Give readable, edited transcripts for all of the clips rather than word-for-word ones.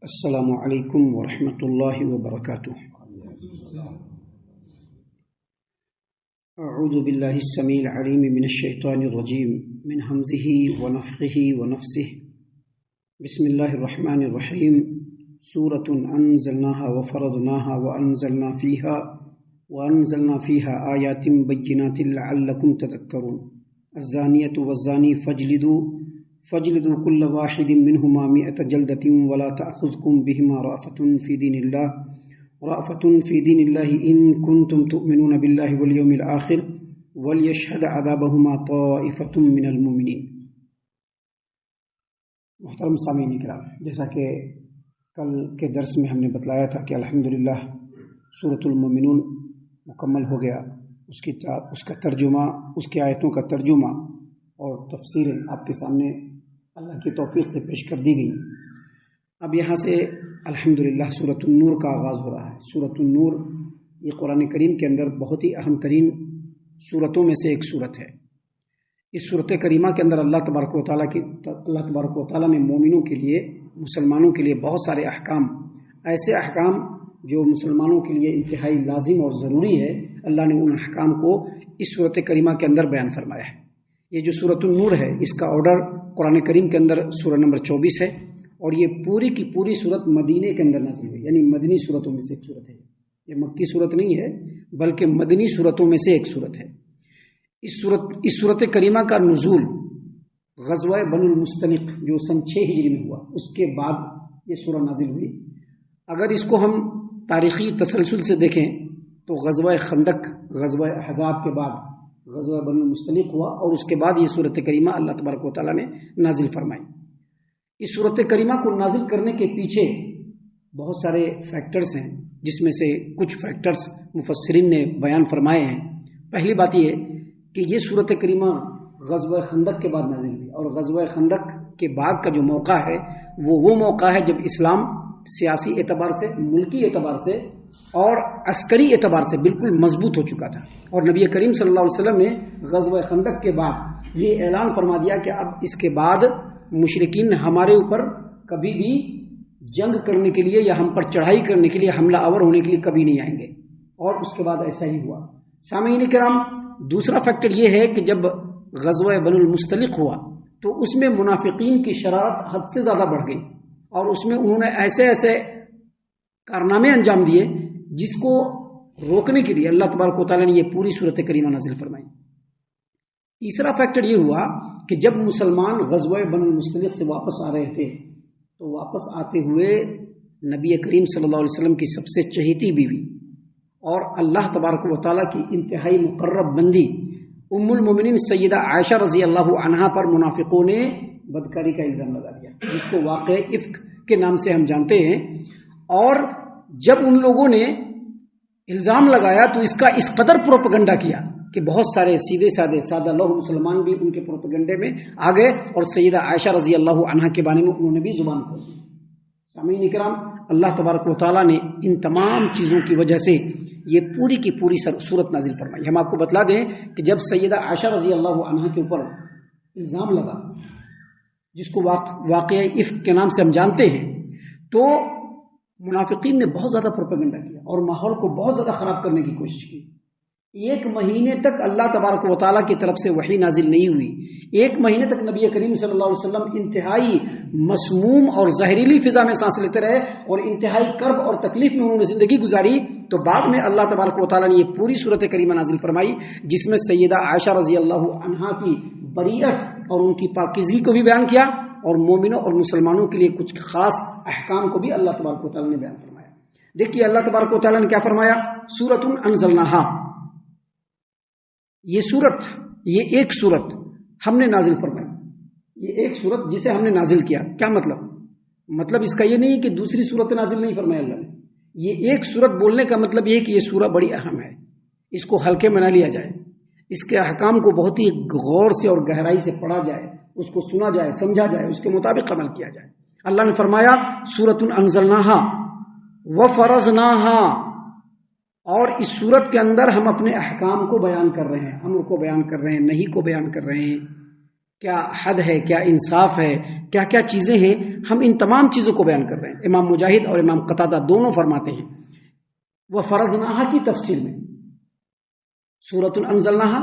السلام علیکم ورحمۃ اللہ وبرکاتہ۔ اعوذ باللہ السمیع العلیم من الشیطان الرجیم من حمزہ ونفخہ ونفثہ۔ بسم اللہ الرحمن الرحیم۔ سورۃ انزلناها وفرضناها وانزلنا فیہا آیات بینات لعلکم تذکرون۔ الزانیۃ والزانی فاجلدوا كل واحد منهما 100 جلدة ولا تأخذكم بهما رأفة في دين الله إن كنتم تؤمنون بالله واليوم الآخر وليشهد عذابهما طائفة من المؤمنين۔ محترم سامعین کرام، جیسا کہ کل کے درس میں ہم نے بتلایا تھا کہ الحمدللہ سورۃ المؤمنون مکمل ہو گیا، اس کا ترجمہ، اس کی آیتوں کا ترجمہ اور تفسیریں آپ کے سامنے اللہ کی توفیق سے پیش کر دی گئی۔ اب یہاں سے الحمدللہ سورۃ النور کا آغاز ہو رہا ہے۔ سورۃ النور یہ قرآن کریم کے اندر بہت ہی اہم ترین سورتوں میں سے ایک سورت ہے۔ اس سورت کریمہ کے اندر اللہ تبارک و تعالیٰ نے مومنوں کے لیے، مسلمانوں کے لیے بہت سارے احکام، ایسے احکام جو مسلمانوں کے لیے انتہائی لازم اور ضروری ہے، اللہ نے ان احکام کو اس سورت کریمہ کے اندر بیان فرمایا ہے۔ یہ جو سورۃ النور ہے، اس کا آرڈر قرآن کریم کے اندر سورہ نمبر 24 ہے، اور یہ پوری کی پوری سورت مدینے کے اندر نازل ہوئی، یعنی مدنی سورتوں میں سے ایک سورت ہے۔ یہ مکی سورت نہیں ہے بلکہ مدنی سورتوں میں سے ایک سورت ہے۔ اس سورت کریمہ کا نزول غزوہ بنو المصطلق جو سن 6 ہجری میں ہوا، اس کے بعد یہ سورہ نازل ہوئی۔ اگر اس کو ہم تاریخی تسلسل سے دیکھیں تو غزوہ خندق، غزوہ احزاب کے بعد غزوہ بنو المصطلق ہوا، اور اس کے بعد یہ سورت کریمہ اللہ تبارک و تعالیٰ نے نازل فرمائی۔ اس سورت کریمہ کو نازل کرنے کے پیچھے بہت سارے فیکٹرز ہیں، جس میں سے کچھ فیکٹرز مفسرین نے بیان فرمائے ہیں۔ پہلی بات یہ کہ یہ سورت کریمہ غزوہ خندق کے بعد نازل ہوئی، اور غزوہ خندق کے بعد کا جو موقع ہے وہ موقع ہے جب اسلام سیاسی اعتبار سے، ملکی اعتبار سے اور عسکری اعتبار سے بالکل مضبوط ہو چکا تھا، اور نبی کریم صلی اللہ علیہ وسلم نے غزوہ خندق کے بعد یہ اعلان فرما دیا کہ اب اس کے بعد مشرکین ہمارے اوپر کبھی بھی جنگ کرنے کے لیے یا ہم پر چڑھائی کرنے کے لیے، حملہ آور ہونے کے لیے کبھی نہیں آئیں گے، اور اس کے بعد ایسا ہی ہوا۔ سامعین کرام، دوسرا فیکٹر یہ ہے کہ جب غزوہ بنو المصطلق ہوا تو اس میں منافقین کی شرارت حد سے زیادہ بڑھ گئی، اور اس میں انہوں نے ایسے کارنامے انجام دیے جس کو روکنے کے لیے اللہ تبارک و تعالیٰ نے یہ پوری سورت کریمہ نازل فرمائی۔ تیسرا فیکٹر یہ ہوا کہ جب مسلمان غزوہ بنو المصطلق سے واپس آ رہے تھے تو واپس آتے ہوئے نبی کریم صلی اللہ علیہ وسلم کی سب سے چہیتی بیوی اور اللہ تبارک و تعالیٰ کی انتہائی مقرب بندی ام المومنین سیدہ عائشہ رضی اللہ عنہا پر منافقوں نے بدکاری کا الزام لگا دیا، جس کو واقعہ افک کے نام سے ہم جانتے ہیں۔ اور جب ان لوگوں نے الزام لگایا تو اس کا اس قدر پروپیگنڈا کیا کہ بہت سارے سادہ لوگ مسلمان بھی ان کے پروپیگنڈے میں آ گئے، اور سیدہ عائشہ رضی اللہ عنہا کے بارے میں انہوں نے بھی زبان کھول دی۔ سامعین کرام، اللہ تبارک و تعالیٰ نے ان تمام چیزوں کی وجہ سے یہ پوری کی پوری صورت نازل فرمائی۔ ہم آپ کو بتلا دیں کہ جب سیدہ عائشہ رضی اللہ عنہا کے اوپر الزام لگا، جس کو واقعہ افک کے نام سے ہم جانتے ہیں، تو منافقین نے بہت زیادہ پروپیگنڈا کیا اور ماحول کو بہت زیادہ خراب کرنے کی کوشش کی۔ 1 مہینے تک اللہ تبارک و تعالیٰ کی طرف سے وحی نازل نہیں ہوئی۔ 1 مہینے تک نبی کریم صلی اللہ علیہ وسلم انتہائی مسموم اور زہریلی فضا میں سانس لیتے رہے، اور انتہائی کرب اور تکلیف میں انہوں نے زندگی گزاری۔ تو بعد میں اللہ تبارک و تعالیٰ نے یہ پوری سورت کریمہ نازل فرمائی، جس میں سیدہ عائشہ رضی اللہ عنہا کی بریت اور ان کی پاکیزگی کو بھی بیان کیا، اور مومنوں اور مسلمانوں کے لیے کچھ خاص احکام کو بھی اللہ تبارک و تعالیٰ نے بیان فرمایا۔ دیکھیے اللہ تبارک و تعالیٰ نے کیا فرمایا، سورۃ انزلناہا، یہ ایک سورت ہم نے نازل فرمائی، یہ ایک سورت جسے ہم نے نازل کیا۔ کیا مطلب اس کا یہ نہیں کہ دوسری سورت نازل نہیں فرمایا اللہ نے۔ یہ ایک سورت بولنے کا مطلب یہ ہے کہ یہ سورہ بڑی اہم ہے، اس کو ہلکے میں نہ لیا جائے، اس کے احکام کو بہت ہی غور سے اور گہرائی سے پڑھا جائے، اس کو سنا جائے، سمجھا جائے، اس کے مطابق عمل کیا جائے۔ اللہ نے فرمایا سورۃ انزلناہا وفرضناہا، اور اس سورت کے اندر ہم اپنے احکام کو بیان کر رہے ہیں، امر کو بیان کر رہے ہیں، نہی کو بیان کر رہے ہیں۔ کیا حد ہے، کیا انصاف ہے، کیا کیا چیزیں ہیں، ہم ان تمام چیزوں کو بیان کر رہے ہیں۔ امام مجاہد اور امام قتادہ دونوں فرماتے ہیں وہ فرضناہا کی تفسیر میں، سورۃ انزلناہا،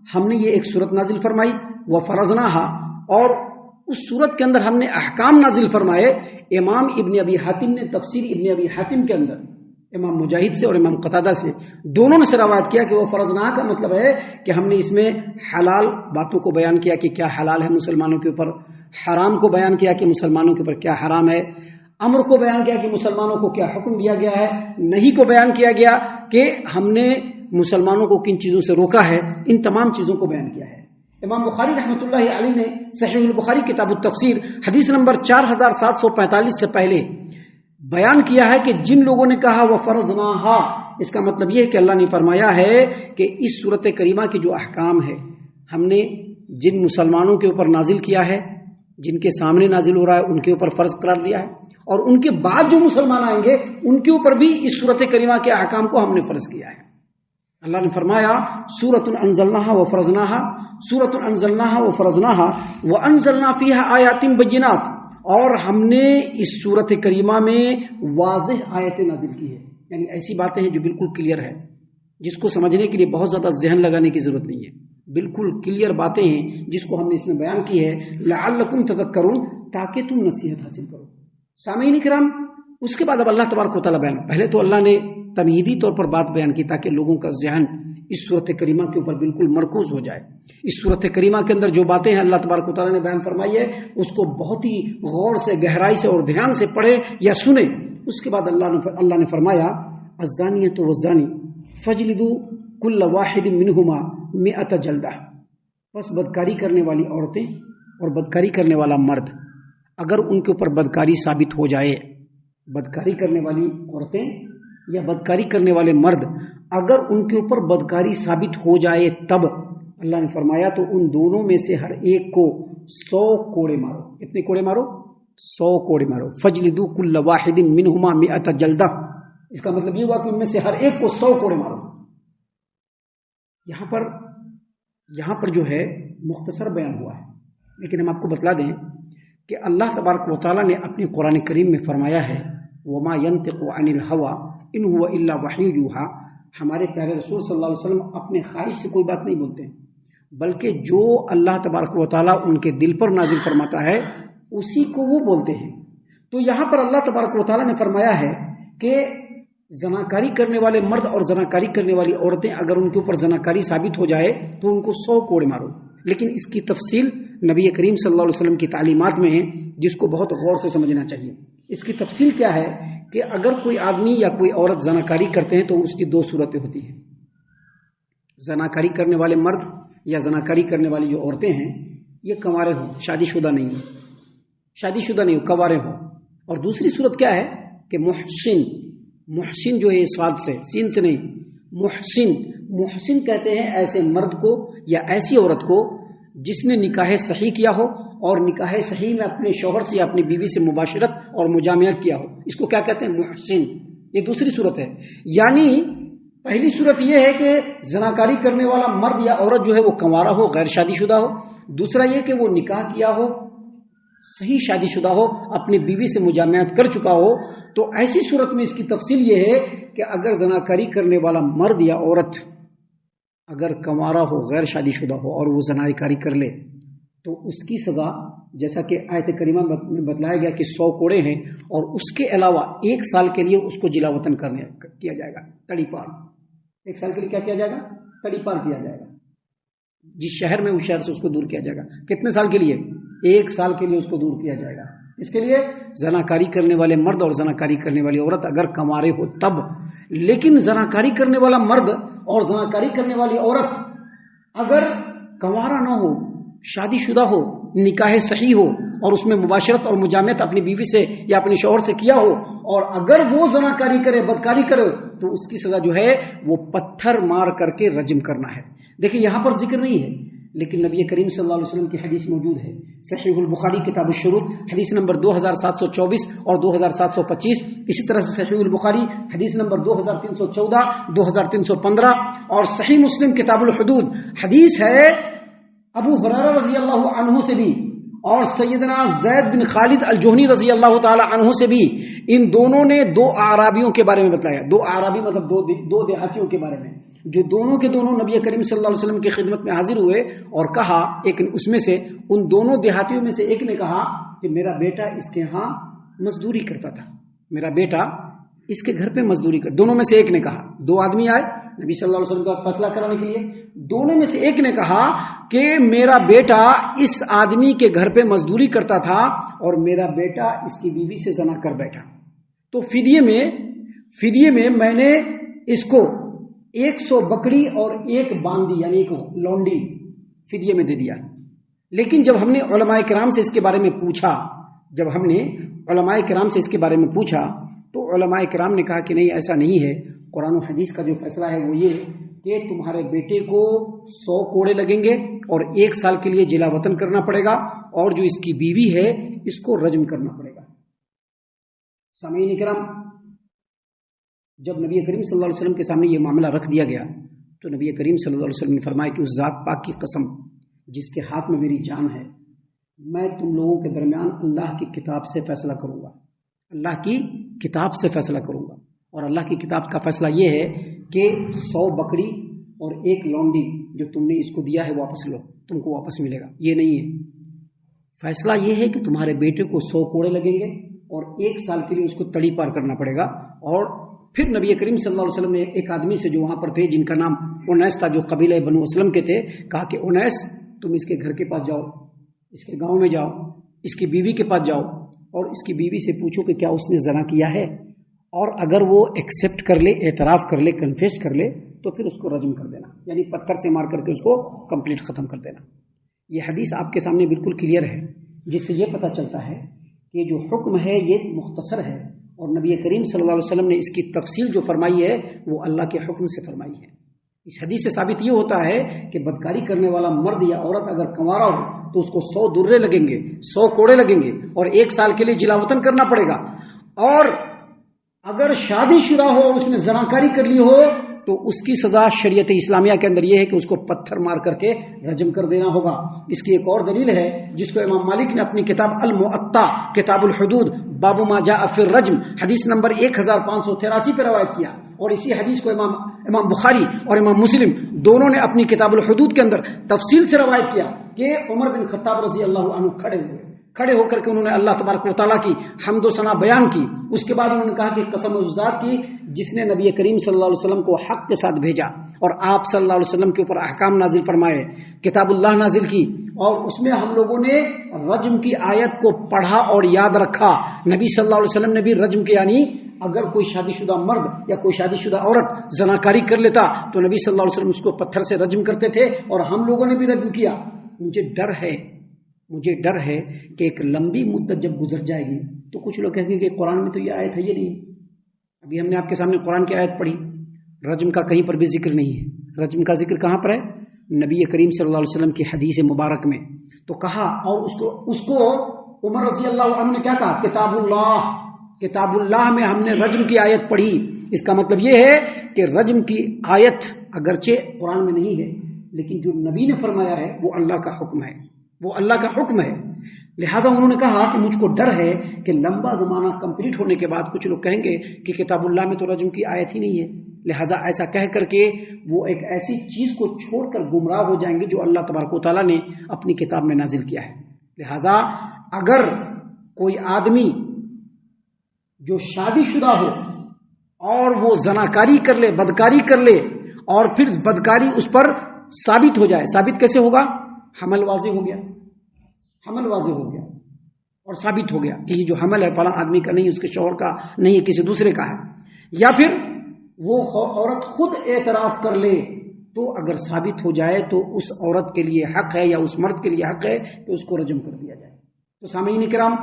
ہم نے یہ ایک سورت نازل فرمائی، وہ فرضناہا، اور اس سورت کے اندر ہم نے احکام نازل فرمائے۔ امام ابن ابی حاتم نے تفسیر ابن ابی حاتم کے اندر امام مجاہد سے اور امام قتادہ سے دونوں نے روایت کیا کہ وہ فرضناہا کا مطلب ہے کہ ہم نے اس میں حلال باتوں کو بیان کیا کہ کیا حلال ہے مسلمانوں کے اوپر، حرام کو بیان کیا کہ مسلمانوں کے اوپر کیا حرام ہے، امر کو بیان کیا کہ مسلمانوں کو کیا حکم دیا گیا ہے، نہیں کو بیان کیا گیا کہ ہم نے مسلمانوں کو کن چیزوں سے روکا ہے، ان تمام چیزوں کو بیان کیا ہے۔ امام بخاری رحمۃ اللہ علیہ نے صحیح البخاری کتاب التفسیر حدیث نمبر 4745 سے پہلے بیان کیا ہے کہ جن لوگوں نے کہا وہ فرضناہا، اس کا مطلب یہ ہے کہ اللہ نے فرمایا ہے کہ اس صورت کریمہ کی جو احکام ہے ہم نے جن مسلمانوں کے اوپر نازل کیا ہے، جن کے سامنے نازل ہو رہا ہے ان کے اوپر فرض قرار دیا ہے، اور ان کے بعد جو مسلمان آئیں گے ان کے اوپر بھی اس صورت کریمہ کے احکام کو ہم نے فرض کیا ہے۔ اللہ نے فرمایا سورۃ انزلناہا وفرضناہا، سورۃ انزلناہا وفرضناہا وانزلنا فیہا آیات بینات، اور ہم نے اس صورت کریمہ میں واضح آیتیں نازل کی ہے، یعنی ایسی باتیں ہیں جو بالکل کلیئر ہے، جس کو سمجھنے کے لیے بہت زیادہ ذہن لگانے کی ضرورت نہیں ہے، بالکل کلیئر باتیں ہیں جس کو ہم نے اس میں بیان کی ہے، لعلکم تذکرون، تاکہ تم نصیحت حاصل کرو۔ سامعین کرام، اس کے بعد اب اللہ تبارک و تعالیٰ بیان، پہلے تو اللہ نے تمہیدی طور پر بات بیان کی تاکہ لوگوں کا ذہن اس صورت کریمہ کے اوپر بالکل مرکوز ہو جائے۔ اس صورت کریمہ کے اندر جو باتیں ہیں اللہ تبارک و تعالیٰ نے بیان فرمائی ہے اس کو بہت ہی غور سے، گہرائی سے اور دھیان سے پڑھے یا سنے۔ اس کے بعد اللہ نے فرمایا الزانیۃ والزانی فجلدوا کل واحد منہما 100 جلدہ، بس بدکاری کرنے والی عورتیں اور بدکاری کرنے والا مرد اگر ان کے اوپر بدکاری ثابت ہو جائے، بدکاری کرنے والی عورتیں یا بدکاری کرنے والے مرد اگر ان کے اوپر بدکاری ثابت ہو جائے تب اللہ نے فرمایا تو ان دونوں میں سے ہر ایک کو 100 کوڑے مارو۔ کتنے کوڑے مارو؟ 100 کوڑے مارو۔ فجلدوا کل واحد منہما 100 جلدہ، اس کا مطلب یہ ہوا کہ ان میں سے ہر ایک کو 100 کوڑے مارو۔ یہاں پر جو ہے مختصر بیان ہوا ہے، لیکن ہم آپ کو بتلا دیں کہ اللہ تبارک و تعالیٰ نے اپنی قرآن کریم میں فرمایا ہے وما ينطق عن الهوى ان هو الا وحی یوحی، ہمارے پیارے رسول صلی اللہ علیہ وسلم اپنے خواہش سے کوئی بات نہیں بولتے ہیں، بلکہ جو اللہ تبارک و تعالیٰ ان کے دل پر نازل فرماتا ہے اسی کو وہ بولتے ہیں۔ تو یہاں پر اللہ تبارک و تعالیٰ نے فرمایا ہے کہ زناکاری کرنے والے مرد اور زناکاری کرنے والی عورتیں اگر ان کے اوپر زناکاری ثابت ہو جائے تو ان کو 100 کوڑے مارو، لیکن اس کی تفصیل نبی کریم صلی اللہ علیہ وسلم کی تعلیمات میں ہے جس کو بہت غور سے سمجھنا چاہیے۔ اس کی تفصیل کیا ہے کہ اگر کوئی آدمی یا کوئی عورت زناکاری کرتے ہیں تو اس کی 2 صورتیں ہوتی ہیں، زناکاری کرنے والے مرد یا زناکاری کرنے والی جو عورتیں ہیں یہ کنوارے ہوں، شادی شدہ نہیں ہو، کنوارے ہوں، اور دوسری صورت کیا ہے کہ محسن جو ہے صاد سے، سین سے نہیں، محسن کہتے ہیں ایسے مرد کو یا ایسی عورت کو جس نے نکاح صحیح کیا ہو اور نکاح صحیح میں اپنے شوہر سے یا اپنی بیوی سے مباشرت اور مجامعت کیا ہو، اس کو کیا کہتے ہیں؟ محسن۔ یہ دوسری صورت ہے، یعنی پہلی صورت یہ ہے کہ زناکاری کرنے والا مرد یا عورت جو ہے وہ کنوارا ہو، غیر شادی شدہ ہو، دوسرا یہ کہ وہ نکاح کیا ہو، صحیح شادی شدہ ہو، اپنی بیوی سے مجامعت کر چکا ہو۔ تو ایسی صورت میں اس کی تفصیل یہ ہے کہ اگر زناکاری کرنے والا مرد یا عورت اگر کنوارا ہو، غیر شادی شدہ ہو اور وہ زناکاری کر لے تو اس کی سزا جیسا کہ آیت کریمہ میں بتلایا گیا کہ 100 کوڑے ہیں، اور اس کے علاوہ 1 سال کے لیے اس کو جلا وطن کیا جائے گا، تڑی پار۔ 1 سال کے لیے کیا کیا جائے گا؟ تڑی پار کیا جائے گا، جس شہر میں اس شہر سے اس کو دور کیا جائے گا۔ کتنے سال کے لیے؟ 1 سال کے لیے اس کو دور کیا جائے گا۔ اس کے لیے زناکاری کرنے والے مرد اور زناکاری کرنے والی عورت اگر کنوارے ہو تب، لیکن زناکاری کرنے والا مرد اور زناکاری کرنے والی عورت اگر کنوارا نہ ہو، شادی شدہ ہو، نکاح صحیح ہو اور اس میں مباشرت اور مجامعت اپنی بیوی سے یا اپنے شوہر سے کیا ہو، اور اگر وہ زناکاری کرے، بدکاری کرے، تو اس کی سزا جو ہے وہ پتھر مار کر کے رجم کرنا ہے۔ دیکھیں یہاں پر ذکر نہیں ہے، لیکن نبی کریم صلی اللہ علیہ وسلم کی حدیث موجود ہے، صحیح البخاری کتاب الشروط حدیث نمبر 2724 اور 2725، اسی طرح سے صحیح البخاری حدیث نمبر 2314، 2315، اور صحیح مسلم کتاب الحدود حدیث ہے ابو ہریرہ رضی اللہ عنہ سے بھی اور سیدنا زید بن خالد الجہنی رضی اللہ تعالی عنہ سے بھی ان دونوں نے دو اعرابیوں کے بارے میں بتایا. دو اعرابی مطلب دو دیہاتیوں کے بارے میں, جو دونوں کے دونوں نبی کریم صلی اللہ علیہ وسلم کی خدمت میں حاضر ہوئے اور کہا, ایک اس میں سے ان دونوں دیہاتیوں میں سے ایک نے کہا کہ میرا بیٹا اس کے ہاں مزدوری کرتا تھا, میرا بیٹا اس کے گھر پہ مزدوری کر. دونوں میں سے ایک نے کہا, دو آدمی آئے نبی صلی اللہ علیہ وسلم کا فیصلہ کرانے کے لیے, دونوں میں سے ایک نے کہا کہ میرا بیٹا اس آدمی کے گھر پہ مزدوری کرتا تھا اور میرا بیٹا اس کی بیوی سے زنا کر بیٹھا, تو فدیے میں میں نے اس کو 100 بکری اور ایک باندی یعنی ایک لونڈی فدیے میں دے دیا. لیکن جب ہم نے علماء کرام سے اس کے بارے میں پوچھا تو علماء کرام نے کہا کہ نہیں, ایسا نہیں ہے. قرآن و حدیث کا جو فیصلہ ہے وہ یہ کہ تمہارے بیٹے کو 100 کوڑے لگیں گے اور 1 سال کے لیے جلا وطن کرنا پڑے گا, اور جو اس کی بیوی ہے اس کو رجم کرنا پڑے گا. سامعین کرام, جب نبی کریم صلی اللہ علیہ وسلم کے سامنے یہ معاملہ رکھ دیا گیا تو نبی کریم صلی اللہ علیہ وسلم نے فرمایا کہ اس ذات پاک کی قسم جس کے ہاتھ میں میری جان ہے, میں تم لوگوں کے درمیان اللہ کی کتاب سے فیصلہ کروں گا, اللہ کی کتاب سے فیصلہ کروں گا. اور اللہ کی کتاب کا فیصلہ یہ ہے کہ 100 بکری اور ایک لونڈی جو تم نے اس کو دیا ہے واپس لو, تم کو واپس ملے گا. یہ نہیں ہے, فیصلہ یہ ہے کہ تمہارے بیٹے کو 100 کوڑے لگیں گے اور 1 سال کے لیے اس کو تڑی پار کرنا پڑے گا. اور پھر نبی کریم صلی اللہ علیہ وسلم نے ایک آدمی سے جو وہاں پر تھے, جن کا نام انیس تھا, جو قبیلہ بنو اسلم کے تھے, کہا کہ انیس تم اس کے گھر کے پاس جاؤ, اس کے گاؤں میں جاؤ, اس کی بیوی کے پاس جاؤ اور اس کی بیوی سے پوچھو کہ کیا اس نے زنا کیا ہے, اور اگر وہ ایکسیپٹ کر لے, اعتراف کر لے, کنفیس کر لے تو پھر اس کو رجم کر دینا, یعنی پتھر سے مار کر کے اس کو کمپلیٹ ختم کر دینا. یہ حدیث آپ کے سامنے بالکل کلیئر ہے, جس سے یہ پتہ چلتا ہے کہ جو حکم ہے یہ مختصر ہے, اور نبی کریم صلی اللہ علیہ وسلم نے اس کی تفصیل جو فرمائی ہے وہ اللہ کے حکم سے فرمائی ہے. اس حدیث سے ثابت یہ ہوتا ہے کہ بدکاری کرنے والا مرد یا عورت اگر کنوارا ہو تو اس کو 100 درے لگیں گے, 100 کوڑے لگیں گے اور 1 سال کے لیے جلا وطن کرنا پڑے گا. اور اگر شادی شدہ ہو اور اس نے زناکاری کر لی ہو تو اس کی سزا شریعت اسلامیہ کے اندر یہ ہے کہ اس کو پتھر مار کر کے رجم کر دینا ہوگا. اس کی ایک اور دلیل ہے جس کو امام مالک نے اپنی کتاب المؤطا کتاب الحدود باب ما جاء فی الرجم حدیث نمبر 1583 پہ روایت کیا, اور اسی حدیث کو امام بخاری اور امام مسلم دونوں نے اپنی کتاب الحدود کے اندر تفصیل سے روایت کیا کہ عمر بن خطاب رضی اللہ عنہ کھڑے ہو کر کے انہوں نے اللہ تبارک و تعالیٰ کی حمد و ثنا بیان کی. اس کے بعد انہوں نے کہا کہ قسم اس ذات کی جس نے نبی کریم صلی اللہ علیہ وسلم کو حق کے ساتھ بھیجا اور آپ صلی اللہ علیہ وسلم کے اوپر احکام نازل فرمائے, کتاب اللہ نازل کی, اور اس میں ہم لوگوں نے رجم کی آیت کو پڑھا اور یاد رکھا. نبی صلی اللہ علیہ وسلم نے بھی رجم کے, یعنی اگر کوئی شادی شدہ مرد یا کوئی شادی شدہ عورت زناکاری کر لیتا تو نبی صلی اللہ علیہ وسلم اس کو پتھر سے رجم کرتے تھے, اور ہم لوگوں نے بھی رجم کیا. مجھے ڈر ہے کہ ایک لمبی مدت جب گزر جائے گی تو کچھ لوگ کہیں گے کہ قرآن میں تو یہ آیت ہے, یہ نہیں. ابھی ہم نے آپ کے سامنے قرآن کی آیت پڑھی, رجم کا کہیں پر بھی ذکر نہیں ہے. رجم کا ذکر کہاں پر ہے؟ نبی کریم صلی اللہ علیہ وسلم کی حدیث مبارک میں. تو کہا, اور اس کو عمر رضی اللہ عنہ نے کیا کہا, کتاب اللہ میں ہم نے رجم کی آیت پڑھی. اس کا مطلب یہ ہے کہ رجم کی آیت اگرچہ قرآن میں نہیں ہے لیکن جو نبی نے فرمایا ہے وہ اللہ کا حکم ہے, لہذا انہوں نے کہا کہ مجھ کو ڈر ہے کہ لمبا زمانہ کمپلیٹ ہونے کے بعد کچھ لوگ کہیں گے کہ کتاب اللہ میں تو رجم کی آیت ہی نہیں ہے, لہذا ایسا کہہ کر کے وہ ایک ایسی چیز کو چھوڑ کر گمراہ ہو جائیں گے جو اللہ تبارک و تعالیٰ نے اپنی کتاب میں نازل کیا ہے. لہذا اگر کوئی آدمی جو شادی شدہ ہو اور وہ زناکاری کر لے, بدکاری کر لے, اور پھر بدکاری اس پر ثابت ہو جائے, ثابت کیسے ہوگا؟ حمل واضح ہو گیا اور ثابت ہو گیا کہ یہ جو حمل ہے فلاں آدمی کا نہیں, اس کے شوہر کا نہیں ہے, کسی دوسرے کا ہے, یا پھر وہ عورت خود اعتراف کر لے, تو اگر ثابت ہو جائے تو اس عورت کے لیے حق ہے یا اس مرد کے لیے حق ہے کہ اس کو رجم کر دیا جائے. تو سامعین کرام,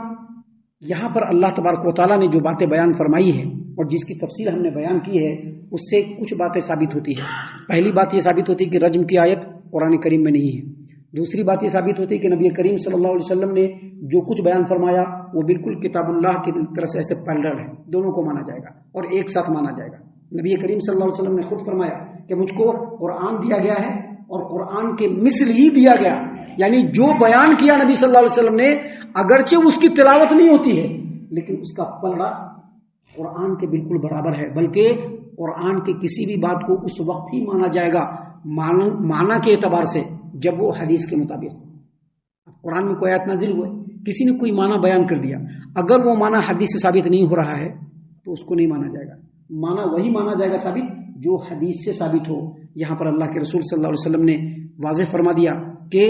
یہاں پر اللہ تبارک و تعالیٰ نے جو باتیں بیان فرمائی ہیں اور جس کی تفصیل ہم نے بیان کی ہے اس سے کچھ باتیں ثابت ہوتی ہیں. پہلی بات یہ ثابت ہوتی ہے کہ رجم کی آیت قرآن کریم میں نہیں ہے. دوسری بات یہ ثابت ہوتی ہے کہ نبی کریم صلی اللہ علیہ وسلم نے جو کچھ بیان فرمایا وہ بالکل کتاب اللہ کی طرح سے ایسے پیرلل ہے, دونوں کو مانا جائے گا اور ایک ساتھ مانا جائے گا. نبی کریم صلی اللہ علیہ وسلم نے خود فرمایا کہ مجھ کو قرآن دیا گیا ہے اور قرآن کے مثل ہی دیا گیا, یعنی جو بیان کیا نبی صلی اللہ علیہ وسلم نے اگرچہ اس کی تلاوت نہیں ہوتی ہے لیکن اس کا پلڑا قرآن کے بالکل برابر ہے، بلکہ قرآن کی کسی بھی بات کو اس وقت ہی مانا جائے گا معنی کے اعتبار سے جب وہ حدیث کے مطابق ہو۔ قرآن میں کوئی آیت نازل ہوئے، کسی نے کوئی معنی بیان کر دیا، اگر وہ معنی حدیث سے ثابت نہیں ہو رہا ہے تو اس کو نہیں مانا جائے گا، معنی وہی مانا جائے گا ثابت جو حدیث سے ثابت ہو۔ یہاں پر اللہ کے رسول صلی اللہ علیہ وسلم نے واضح فرما دیا کہ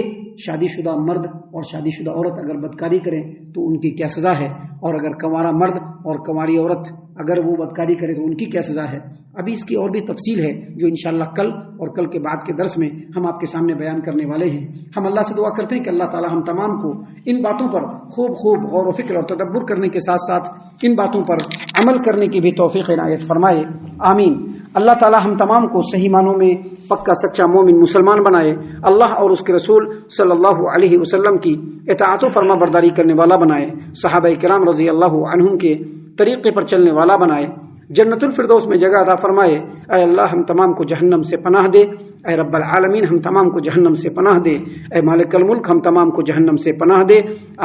شادی شدہ مرد اور شادی شدہ عورت اگر بدکاری کریں تو ان کی کیا سزا ہے، اور اگر کنوارا مرد اور کنواری عورت اگر وہ بدکاری کرے تو ان کی کیا سزا ہے۔ ابھی اس کی اور بھی تفصیل ہے جو انشاءاللہ کل اور کل کے بعد کے درس میں ہم آپ کے سامنے بیان کرنے والے ہیں۔ ہم اللہ سے دعا کرتے ہیں کہ اللہ تعالی ہم تمام کو ان باتوں پر خوب غور و فکر اور تدبر کرنے کے ساتھ ساتھ ان باتوں پر عمل کرنے کی بھی توفیق عنایت فرمائے، آمین۔ اللہ تعالی ہم تمام کو صحیح معنوں میں پکا سچا مومن مسلمان بنائے، اللہ اور اس کے رسول صلی اللہ علیہ وسلم کی اطاعت و فرما برداری کرنے والا بنائے، صحابہ کرام رضی اللہ عنہم کے طریقے پر چلنے والا بنائے، جنت الفردوس میں جگہ عطا فرمائے۔ اے اللہ ہم تمام کو جہنم سے پناہ دے، اے رب العالمین ہم تمام کو جہنم سے پناہ دے، اے مالک الملک ہم تمام کو جہنم سے پناہ دے،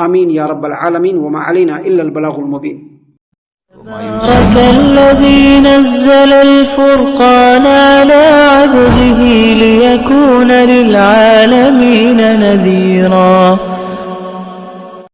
آمین یا رب العالمین۔ وما علینا الا البلاغ المبین۔ تبارك الذي نزل الفرقان على عبده ليكون للعالمين نذيرا